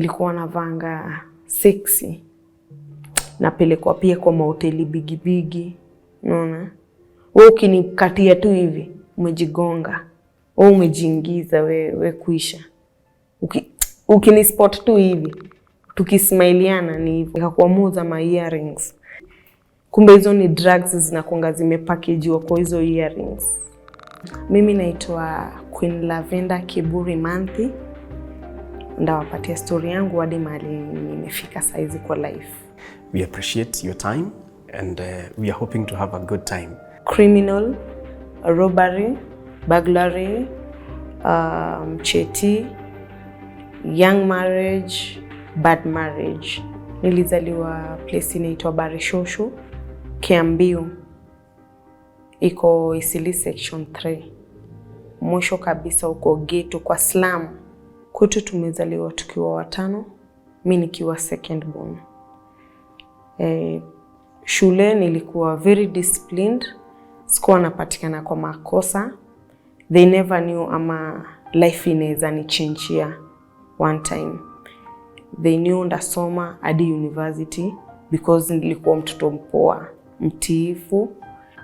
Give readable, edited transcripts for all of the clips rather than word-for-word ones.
nilikuwa navanga sexy. Napelekwa pia kwa mahoteli bigi. Unaona? Wewe ukinikatia tu hivi, umejigonga. Wewe umejiingiza we kuisha. Ukinispot tu hivi, tukismaileana ni hivyo. Nikakuwa muuza ma earrings. Kumbe hizo ni drugs zinakuanga zimepackageiwa kwa hizo earrings. Mimi naitwa Queen Lavender Kiburi Manthi. Ndawapatia story yangu hadi mahali nimefika saizi kwa life. We appreciate your time and we are hoping to have a good time. Criminal, robbery, burglary, cheti, young marriage, bad marriage. Nilizaliwa place inaitwa Barishosho, Kiambiu. Iko Isili section 3. Mwisho kabisa uko ghetto kwa slum. Kwetu tumezaliwa tukiwa 5, mimi nikiwa second born. Shule nilikuwa very disciplined. Sikuwa napatikana kwa makosa. They never knew ama life inaweza nichangia one time. They knew ndasoma hadi university because nilikuwa mtoto mpoa, mtiifu.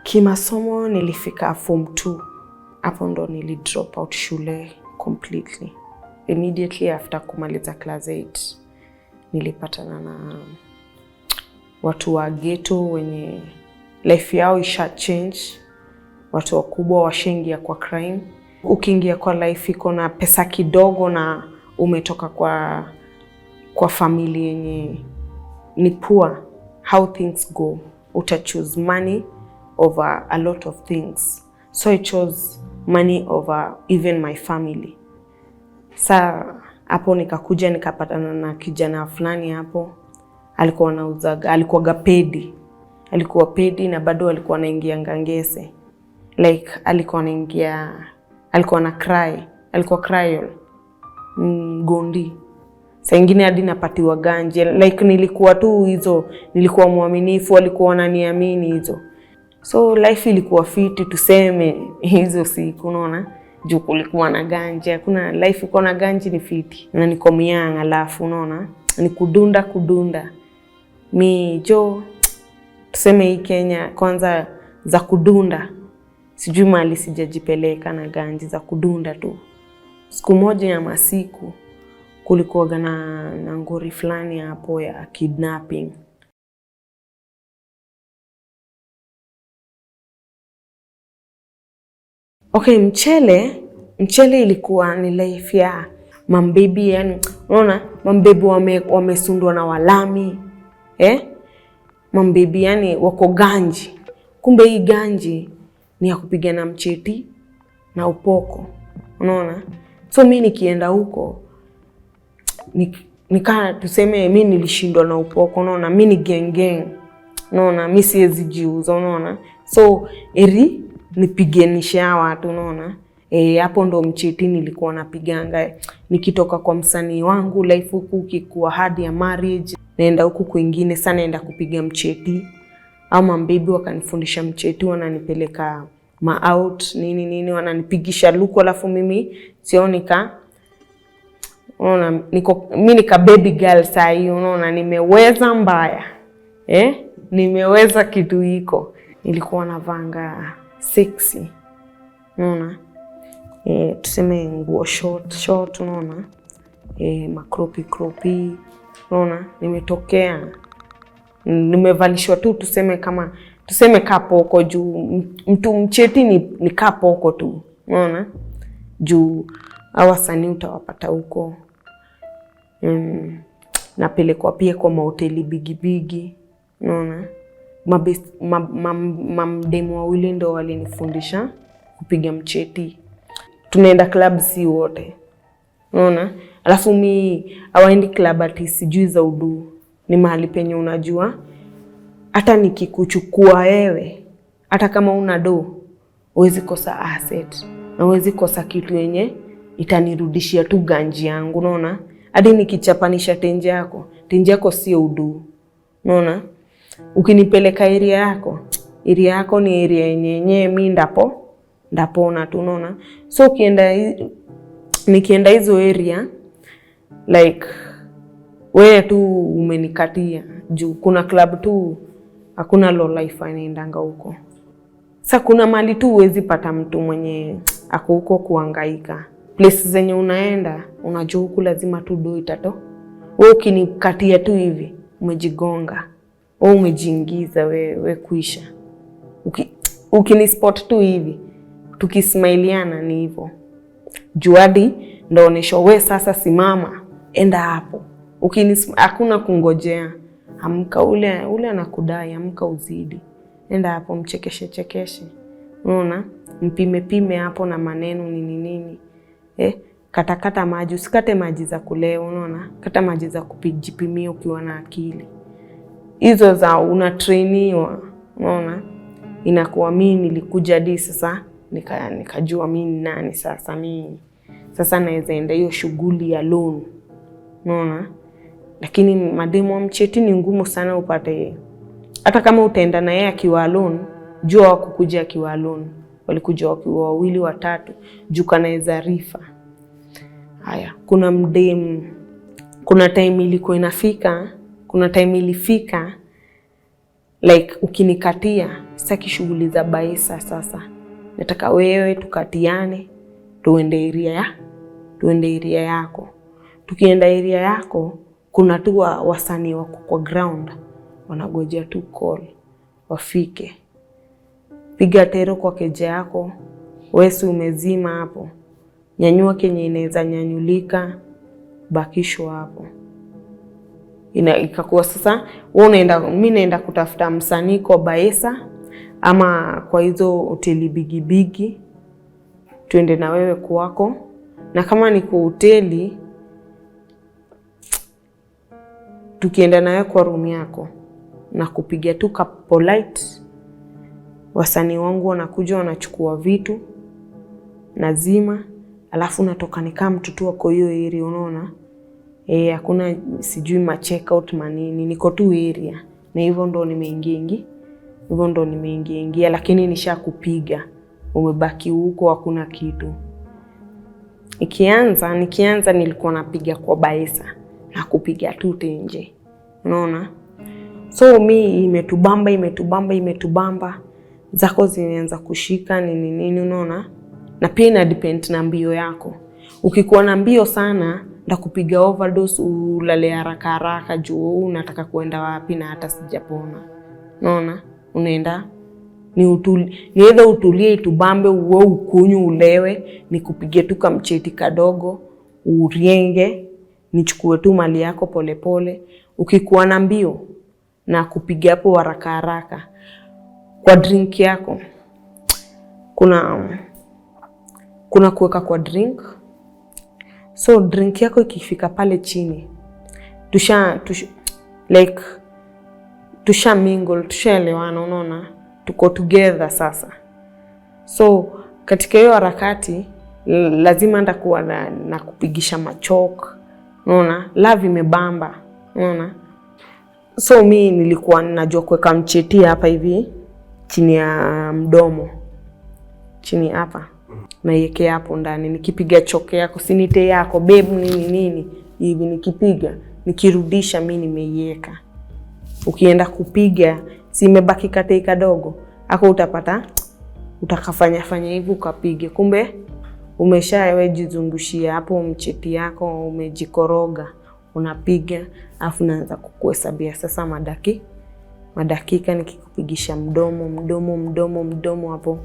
Kimasomo nilifika form 2. Hapo ndo nili drop out shule completely. Immediately after kumaliza class 8 nilipatana na watu wa ghetto wenye life yao isha change. Watu wakubwa washaingia kwa crime. Ukiingia kwa life iko na pesa kidogo na umetoka kwa family yenye ni poor, how things go, uta choose money over a lot of things. So I chose money over even my family. Sa hapo nikakuja nikapatana na kijana fulani hapo. Alikuwa anauzaga, alikuwa pedi. Alikuwa pedi na bado alikuwa anaingia ngangese. Like alikuwa anaingia, alikuwa na cry, alikuwa cryol. Gondi. Saa ingine hadi napatiwa ganje. Like nilikuwa tu hizo, nilikuwa muaminifu, alikuwa ananiamini hizo. So life ilikuwa fiti tuseme hizo siku, unaona? Juu kulikuwa na ganje. Kuna life iko na ganje ni fiti. Na niko myanga alafu unaona? Ni kudunda. Tuseme hii Kenya kwanza za kudunda. Sijui mali sijajipeleka na ganji za kudunda tu. Siku moja ya masiku kulikuwa na ngori fulani hapo ya kidnapping. Okay, Mchele ilikuwa ni life ya mambebi, yani unaona mambebi wamesundwa na walami. Mambebi yani wako ganji. Kumbe hii ganji ni ya kupigana mcheti na upoko. Unaona? So mimi nikienda huko nikaa tuseme mimi nilishindwa na upoko, unaona? Mimi ni geng. Unaona? Mimi siwezi jiuza, unaona? So nipiganisha watu, unaona? Hapo ndo mcheti nilikuwa napiganga. Nikitoka kwa msanii wangu life huku kikuwa hadi ya marriage, naenda huku kwingine sana naenda kupiga mcheti. Ama mbibi wakanifundisha mcheti, wananipeleka out nini wananipigisha luku, alafu mimi sioni unaona mimi nika baby girl saa hiyo, unaona nimeweza mbaya. Nimeweza kitu hiko. Nilikuwa navanga sexy. Unaona? Tuseme nguo short, unaona? Makropi. Unaona? Nimetokea. Nimevalishwa tu tuseme kapoko juu mtu mcheti ni kapoko tu. Unaona? Juu hawasanii utawapata huko. Napelekwa pia kwa mahoteli bigi. Unaona? Mamdemu wawili ndo walinifundisha kupiga mcheti. Tunaenda club si wote. Unaona? Alafu mimi hawaendi club ati sijui za udu. Ni mahali penye unajua hata nikikuchukua wewe, hata kama una do, huwezi kosa asset na huwezi kosa kitu yenye itanirudishia tu ganji yangu, unaona? Hadi nikichapanisha tenje yako sio udu. Unaona? Ukinipeleka area yako ni area yenye mimi ndapona tu, unaona? So nikienda hizo area like wewe tu umenikatia juu kuna club tu hakuna low life anaendanga huko. Sasa kuna mali tu huwezi pata mtu mwenye ako huko kuhangaika. Places zenye unaenda unajua huku lazima tu do itato. Wewe ukinikatia tu hivi umejigonga. Wewe umejiingiza wewe kuisha. Ukinispot tu hivi tukismaileana ni hivyo. Juadi ndaonesha wewe sasa simama enda hapo. Hakuna kungojea. Amka ule anakudai, amka uzidi. Enda hapo mchekeshe. Unaona? Mpime hapo na maneno nini. Kata maji, usikate maji za kulewa, unaona? Kata maji za kujipimia ukiwa na akili. Hizo za unatrainiwa, unaona? Inakuwa mimi nilikuja hadi sasa nikajua mimi nani sasa mimi. Sasa naweza enda hiyo shughuli ya loan. Unaona? Lakini mademu wa mcheti ni ngumu sana upate. Hata kama utaenda na yeye akiwa alone, jua wakukuja akiwa alone. Walikuja wakiwa wawili watatu, juu kanaweza rifa. Haya, kuna mdemu, kuna time ilikuwa inafika, kuna time ilifika like ukinikatia, sitaki shughuli za baisa sasa. Nataka wewe tukatiane, tuende area yako. Tukienda area yako, kuna tu wasanii wako kwa ground, wanagojea tu call, wafike. Piga tero kwa keja yako, wewe umezima hapo. Nyanyua kenye inaweza nyanyulika, bakisho hapo. Ikakuwa sasa, mimi naenda kutafuta msanii kwa Baesa, ama kwa hizo hoteli bigi, tuende na wewe kwako. Na kama ni kwa hoteli, tukienda na wewe kwa room yako, na kupiga tu ka polite. Wasanii wangu wanakuja wanachukua vitu, nazima, alafu natoka nikaa mtoto wako hiyo area, unaona? Hakuna sijui ma check out manini, niko tu area. Na hivyo ndo nimeingia, lakini nishakupiga. Umebaki huko hakuna kitu. Nikianza nilikuwa napiga kwa Baesa, na kupiga tu nje. Unaona? So mi imetubamba. Zako zimeanza kushika nini, unaona? Na pia ina depend na mbio yako. Ukikuwa na mbio sana, ndakupiga overdose ulale haraka juu unataka kuenda wapi na hata sijapona. Unaona? Unaenda ni either utulie itubambe uwe ukunyu ulewe, nikupige tu kama mcheti kadogo, urienge, nichukue tu mali yako polepole. Ukikuwa na mbio na kupiga hapo haraka. Kwa drink yako kuna kuweka kwa drink. So drink yako ikifika pale chini, tusha mingle, tushaelewana, unaona? Tuko together sasa. So katika hiyo harakati lazima ndakuwa na kupigisha machok, unaona? Love imebamba, unaona? So mi nilikuwa najua kuweka mcheti hapa hivi chini ya mdomo, chini hapa, na yeke hapo ndani. Nikipiga choke yako, sinite yako babe nini hivi, nikipiga nikirudisha mimi nimeiweka. Ukienda kupiga si imebaki kate kadogo, hapo utakafanya hivi ukapige, kumbe umeshawe jizungushia hapo mcheti yako, umejikoroga, unapiga afu naanza kukuhesabia sasa madakika nikikupigisha mdomo hapo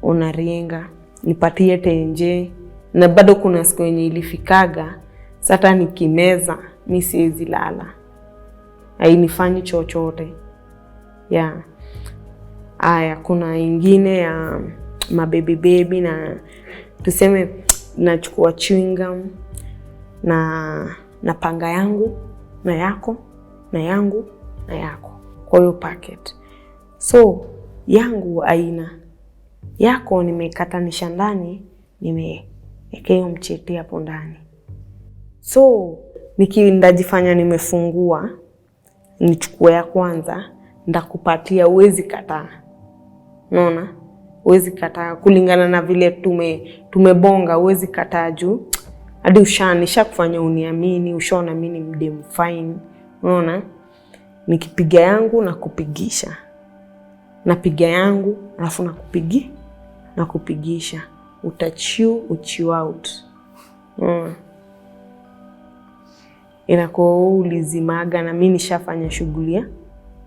unarienga, nipatie tenje. Na bado kuna siku yenye ilifikaga sasa nikimeza mimi siwezi lala, hainifanyi chochote. Aya, kuna ingine ya mababy na tuseme nachukua chewing gum na panga yangu na yako na yangu na yako kwa hiyo packet. So yangu aina yako nimekatanisha ndani, nimewekea mcheti hapo ndani. So ndajifanya nimefungua, nichukue ya kwanza, ndakupatia, uwezi kataa. Unaona? Uwezi kataa kulingana na vile tumebonga, uwezi kataa juu hadi nisha kufanya uniamini, ushaona mimi ni mdem fine, unaona? Nikipiga yangu na kupigisha, napiga yangu alafu na kupigisha, uchiu out. Inakuwa ulizimaga na mimi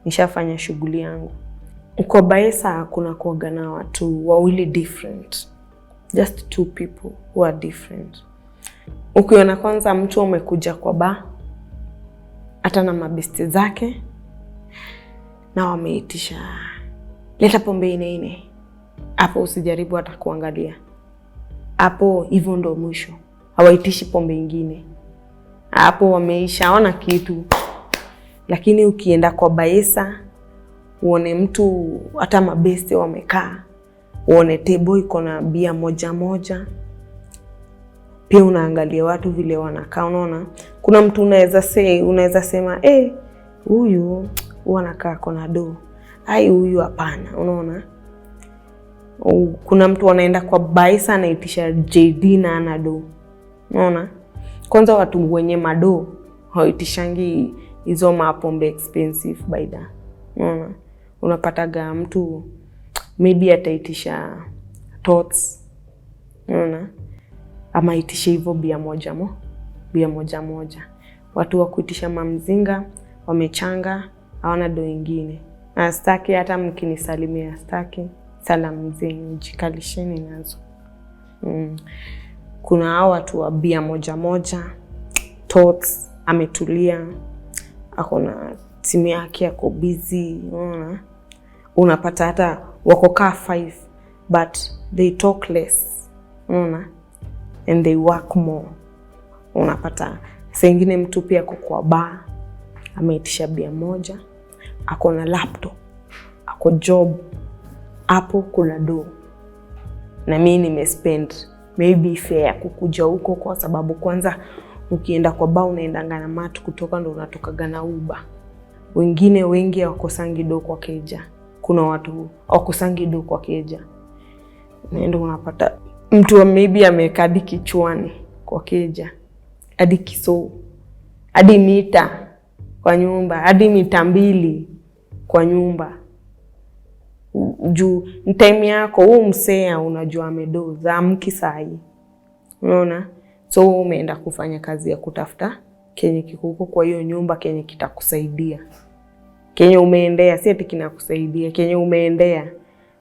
nishafanya shughuli yangu. Kwa Baesa kuna kuoga na watu wawili different, just two people who are different. Ukiona kwanza mtu umekuja kwa bar hata na mabesti zake na wameitisha leta pombe ine, hapo usijaribu hata kuangalia. Hapo hivyo ndo mwisho, hawaitishi pombe ingine. Hapo wameishaona kitu. Lakini ukienda kwa Baesa uone mtu hata mabesti wamekaa, uone table iko na bia moja, pia unaangalia watu vile wanakaa, unaona? Kuna mtu unaweza sema huyu anakaa kona do, huyu hapana, unaona? Kuna mtu anaenda kwa Baesa anaitisha JD na ana do, unaona? Kwanza watu wenye mado hawaitishangi hizo mapombe expensive baida, unaona? Unapataga mtu maybe ataitisha tots, unaona? Ama itishe hivyo bia moja. Watu wa kuitisha mamzinga wamechanga, hawana do ingine. Na staki hata mkinisalimia, staki salamu zenu, jikalisheni nazo. Kuna hao watu wa bia moja, tots, ametulia, akona timu yake yako busy, unaona? Unapata hata wako kaa 5 but they talk less, unaona? And they work more. Unapata saa ingine mtu pia kwa bar ameitisha bia moja, akona laptop, ako job, hapo kuna do. Na mimi nimespend maybe fare ya kukuja huko, kwa sababu kwanza ukienda kwa bar unaendanga na matu kutoka, ndo unatokaga na Uber. Wengine wengi hawakosangi do kwa keja. Kuna watu hawakosangi do kwa keja. Ndio unapata mtu maybe amekadi kichwani kwa keja, hadi kiso, hadi mita kwa nyumba, hadi mita 2 kwa nyumba. Juu time yako huu msea unajua amedoza amki sahi, unaona? So umeenda kufanya kazi ya kutafuta kenye kikuko kwa hiyo nyumba, kenye kitakusaidia, kenye umeendea, si eti kinakusaidia, kenye umeendea.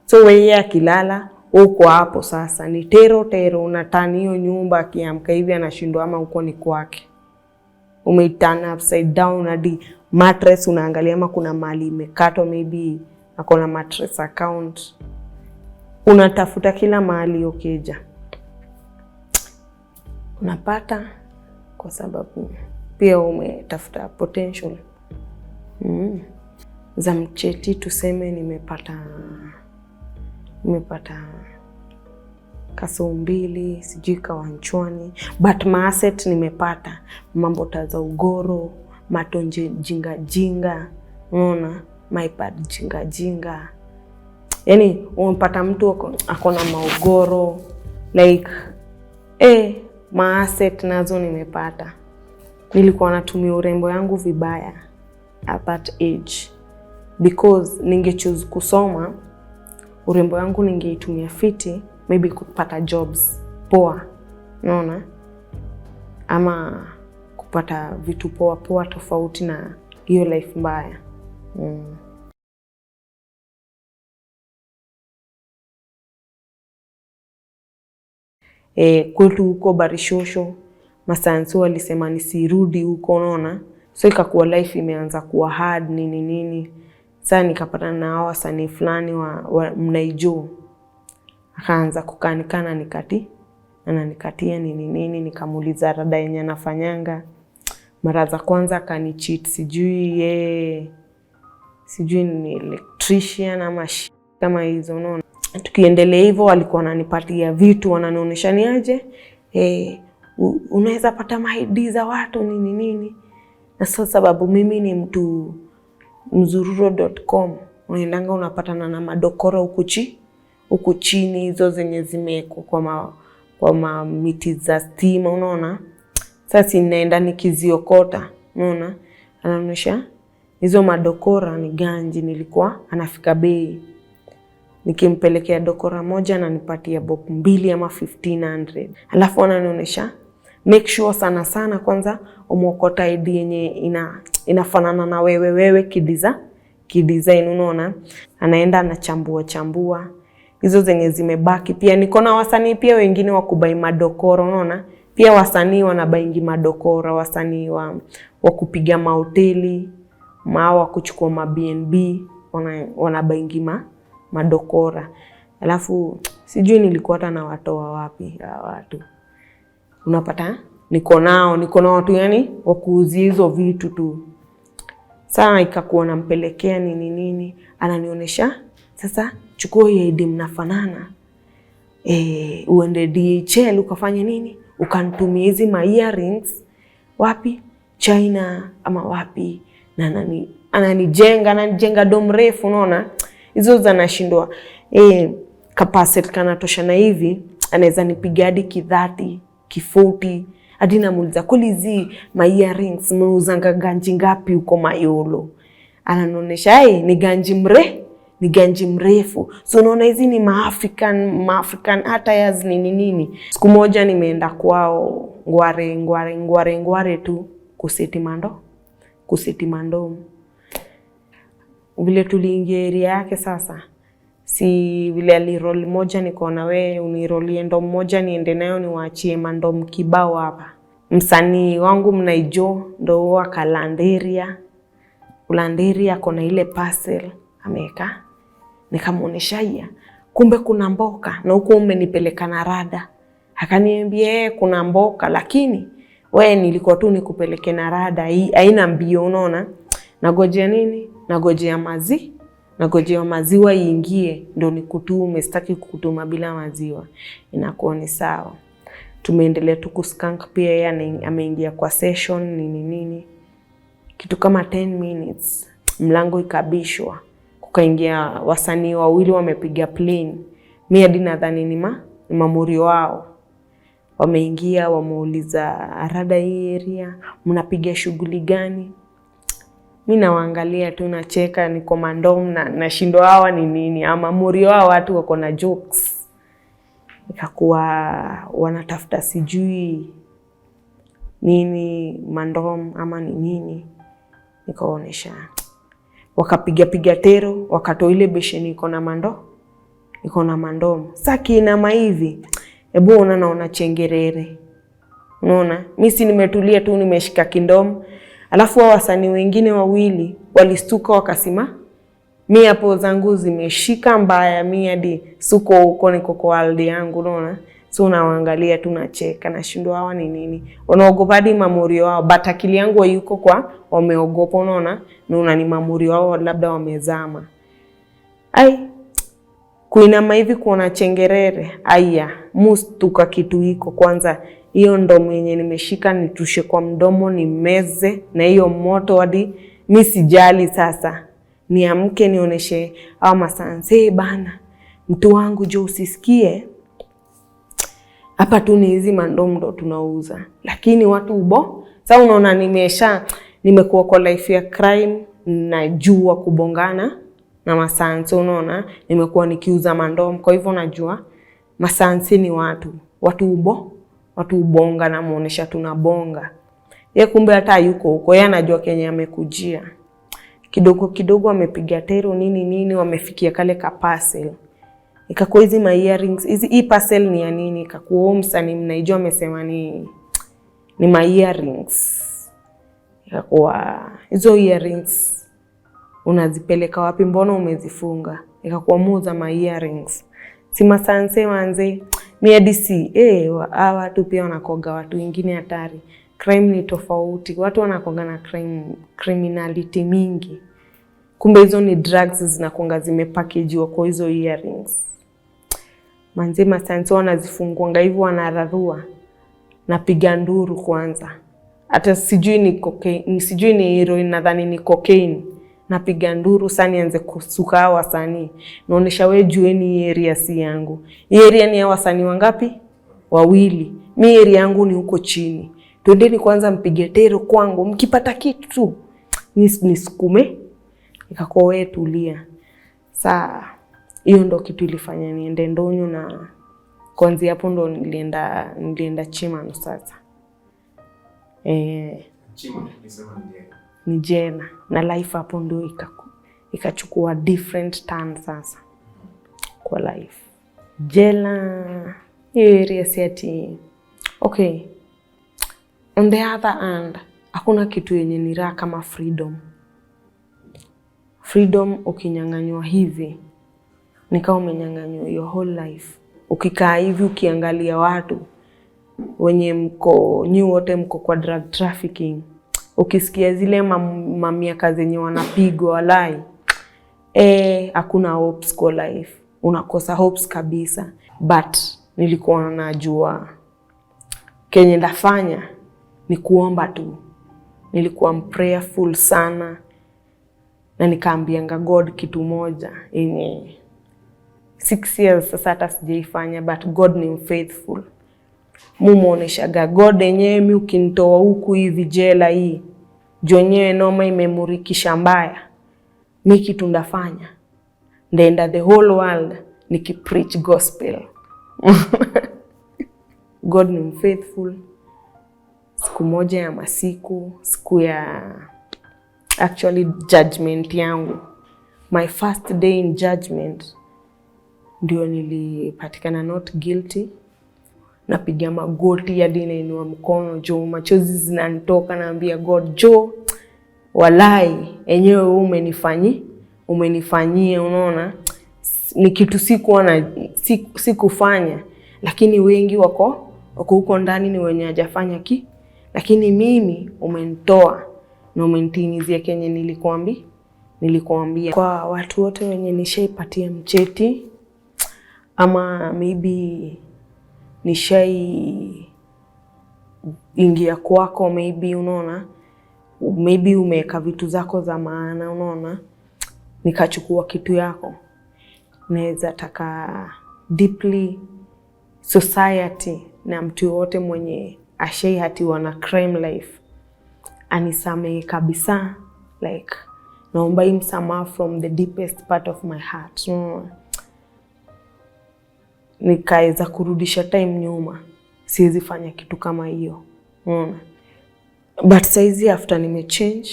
So wewe akilala uko hapo sasa ni tero unatani hiyo nyumba, akiamka hivi anashindwa ama uko ni kwake. Umeitana upside down, hadi mattress unaangalia ama kuna mali imekatwa, maybe akona mattress account. Unatafuta kila mahali ukeja, unapata, kwa sababu pia umetafuta potential. Za mcheti tuseme nimepata kaso 2, sijui kawanchwani, but asset nimepata mambo taza ugoro, matonje jinga, unaona? MyPad jinga. Yani unapata mtu akona maugoro like asset nazo nimepata. Nilikuwa natumia urembo yangu vibaya at that age, because ningechoose kusoma, urembo yangu ningeitumia fiti, maybe kupata jobs poa, unaona? Ama kupata vitu poa tofauti na hiyo life mbaya. Kwetu huko Barishosho masansu walisema nisirudi huko, unaona? So ikakuwa life imeanza kuwa hard nini. Sasa nikapata na hao wasanii fulani wa mnaijo, akaanza kukanikana nikatia nini, nikamuuliza rada yenye anafanyanga. Mara za kwanza akanicheat, sijui ni electrician ama kama hizo, unaona? Tukiendelea hivyo walikuwa wananipatia vitu, wananionyesha ni aje unaweza pata mahidi za watu nini. Na sasa sababu mimi ni mtu mzururo.com, unaendanga unapatana na madokora huku chini, hizo zenye zimeko kwa miti za stima, unaona? Sasa ninaenda nikiziokota. Unaona? Anaonyesha hizo madokora ni ganji, nilikuwa anafika bei. Nikimpelekea dokora moja na nipatia bob 2 ama 1500. Alafu ananionyesha make sure sana sana kwanza umeokota ID yenye inafanana na wewe kidesign, unaona? Anaenda anachambua hizo zenye zimebaki. Pia niko na wasanii pia wengine wa kubai madokora, unaona? Pia wasanii wanabaingi madokora, wasanii wa kupiga mahoteli, wa kuchukua ma BNB, wanabaingi madokora. Alafu sijui nilikuwa hata na watoa wapi watu. Unapata? Niko na watu yani wa kuuzia hizo vitu tu. Sasa ikakuwa nampelekea nini, ananionyesha sasa chukua hii ID mnafanana. Uende DHL ukafanye nini? Ukanitumia hizi ma earrings wapi? China ama wapi? Na ananijenga dom refu, unaona? Hizo zanashindwa capacity kanatosha na hivi, anaweza nipiga hadi 30, 40. Hadi namuuliza kulizi ma earrings mnauzanga ganji ngapi huko Mayolo? Ananionyesha ni ganji mrefu. So unaona hizi ni African attires nini. Siku moja nimeenda kwao ngware tu kuseti mando. Vile tuliingia area yake sasa. Si vile aliroli moja nikaona wewe unirolie ndo moja niende nayo niwaachie mandom kibao hapa. Msanii wangu mnaijo ndo wa Lavender kona ile parcel ameka. Nikamuonesha kumbe kuna mboka na huko umenipeleka na rada. Akaniambia kuna mboka lakini wewe nilikuwa tu nikupeleke na rada, haina mbio, unaona? Nagojea nini? Nagojea maziwa iingie ndo nikutume, sitaki kukutuma bila maziwa. Inakuwa ni sawa. Tumeendelea tu kuskank, pia yeye ameingia kwa session nini. Kitu kama 10 minutes mlango ikabishwa. Kukaingia wasanii wawili wamepiga plane. Mimi hadi nadhani ni mamuri wao. Wameingia wameuliza rada hii area mnapiga shughuli gani? Mimi nawaangalia tu nacheka, niko mandom na shindo hawa ni nini, ama muri wao watu wako na jokes. Ikakuwa wanatafuta sijui nini mandom ama ni nini. Nikaonesha wakapiga tero, wakatoa ile besheni iko na mandom. Saki ina hivi. Hebu naona chengerere. Unaona? Mimi si nimetulia tu nimeshika kindomo. Alafu wasanii wengine wawili walistuka wakasema mimi hapo zangu zimeshika mbaya, mimi hadi suko huko niko kwa aldi yangu, unaona? So unaangalia tu nacheka na shindo hawa ni nini. Wanaogopa hadi mamuri wao, batakili yangu yuko kwa wameogopa, unaona? Na ni mamuri wao labda wamezama. Kuinama hivi kuona chengerere, mustuka kitu hiko kwanza. Hiyo ndo mwenye nimeshika nitushe kwa mdomo ni meze na hiyo moto hadi mimi sijali sasa. Niamke nioneshe au masanse bana. Mtu wangu jo usisikie. Hapa tu ni hizi mandomo ndo tunauza. Lakini watu ubo. Sasa unaona nimekuwa kwa life ya crime, najua kubongana na masanse, unaona? Nimekuwa nikiuza mandomo, kwa hivyo najua masanse ni watu ubonga na muonesha tunabonga. Kumbe hata yuko huko, yeye anajua Kenya amekujia. Kidogo amepiga tero nini wamefikia kale ka parcel. Ikakuwa hizi my earrings, hii parcel ni ya nini? Ikakuwa msanii mnaijua amesema ni my earrings. Ikakuwa hizo earrings unazipeleka wapi, mbona umezifunga? Ikakuwa muuza my earrings. Si masanse manze. Miadisi, watu pia wanakoga watu wengine hatari. Crime ni tofauti. Watu wanakoga na criminality mingi. Kumbe hizo ni drugs zinakuanga zimepackagewa kwa hizo earrings. Manze masanse wanazifungwanga hivyo wanararua. Napiga nduru kwanza. Hata sijui ni cocaine, sijui ni heroin, nadhani ni cocaine. Napiga nduru sana nianze kusuka wasanii. Naonesha wewe jueni area si yangu. Area ni ya wasanii wangapi? 2. Mimi area yangu ni huko chini. twendeni kwanza mpige tero kwangu, mkipata kitu tu nisukume. Nikakuwa wewe tulia. Saa hiyo ndo kitu ilifanya niende Ndonyo, na kuanzia hapo ndo nilienda Chimano sasa. Chimano nilisema ni jela, na life hapo ndo ikachukua different turn sasa kwa life. Jela hiyo area siati okay. On the other hand, hakuna kitu yenye ni raha kama freedom. Freedom ukinyang'anywa hivi ni kama umenyang'anywa your whole life. Ukikaa hivi ukiangalia watu wenye nyi wote mko kwa drug trafficking, ukisikia zile miaka zenye wanapigwa walai, hakuna hopes kwa life. Unakosa hopes kabisa. But nilikuwa najua kenye ndafanya ni kuomba tu. Nilikuwa prayerful sana, na nikaambianga God kitu moja yenye 6 years sasa hata sijaifanya, but God ni faithful. Muoneshaga God yenyewe, mimi ukinitoa huku hivi jela hii jonyewe noma imemurikisha mbaya, mimi kitu ndafanya ndaenda the whole world nikipreach gospel. God ni faithful. Siku moja ya masiku, siku ya actually judgment yangu, my first day in judgment, ndio nilipatikana not guilty. Napiga magoti hadi nainua mkono juu, machozi zinanitoka, naambia God, jo walai enyewe umenifanyia, unaona ni kitu sikufanya, lakini wengi wako huko ndani ni wenye hajafanya lakini mimi umenitoa na umenitimizia kenye nilikuambia. Kwa watu wote wenye nishaipatia mcheti, ama maybe nishai ingia kwako, maybe unaona, maybe umeweka vitu zako za maana, unaona, nikachukua kitu yako, naweza taka deeply society na mtu wote mwenye ashai hatiwa na crime life anisamehe kabisa. Like naomba msamaha from the deepest part of my heart. Nikaweza kurudisha time nyuma, siwezi fanya kitu kama hiyo. But saizi after nimechange,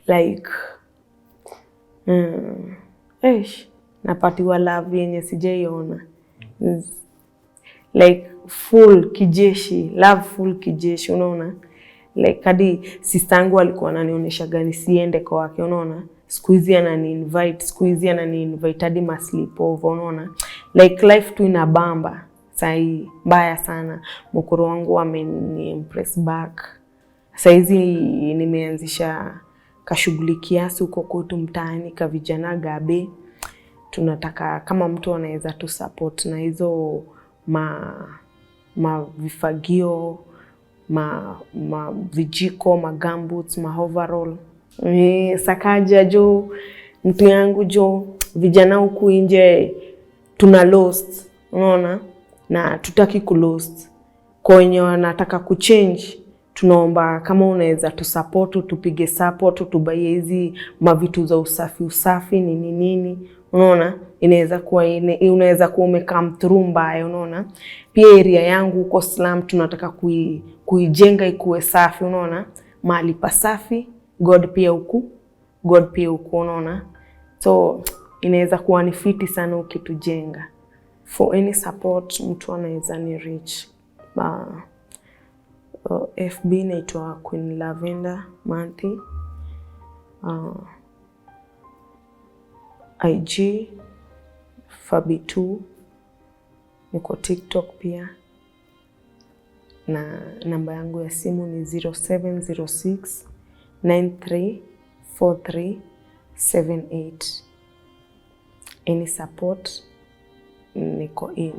like napatiwa love yenye sijaiona. Like full kijeshi, love full kijeshi, unaona? Like hadi sistangu alikuwa ananionyesha gani siende kwa wake, unaona? Siku hizi anani-invite hadi ma sleepover, unaona? Like life tu inabamba. Sai mbaya sana. Mkoro wangu ameni-impress back. Saizi nimeanzisha kashughuli kiasi huko kwetu mtaani ka vijana gabe. Tunataka kama mtu anaweza tu support na hizo vifagio, vijiko, gumboots, overall. Sakaja jo, mtu yangu jo, vijana huku nje tuna lost, unaona? Na tutaki ku-lost. Kwa wenye wanataka kuchange, tunaomba kama unaweza tu support, tupige support, tubaie hizi mavitu za usafi nini, unaona? Inaweza kuwa umecome through mbaya, unaona? Pia area yangu huko slum tunataka kuijenga ikuwe safi, unaona? Mahali pasafi, God pia huku, unaona? So inaweza kuwa ni fiti sana ukitujenga. For any support mtu anaweza ni reach. FB naitwa Queen Lavender Manthi. IG Fabi2, niko TikTok pia, na namba yangu ya simu ni 0706 934378. Any support niko in.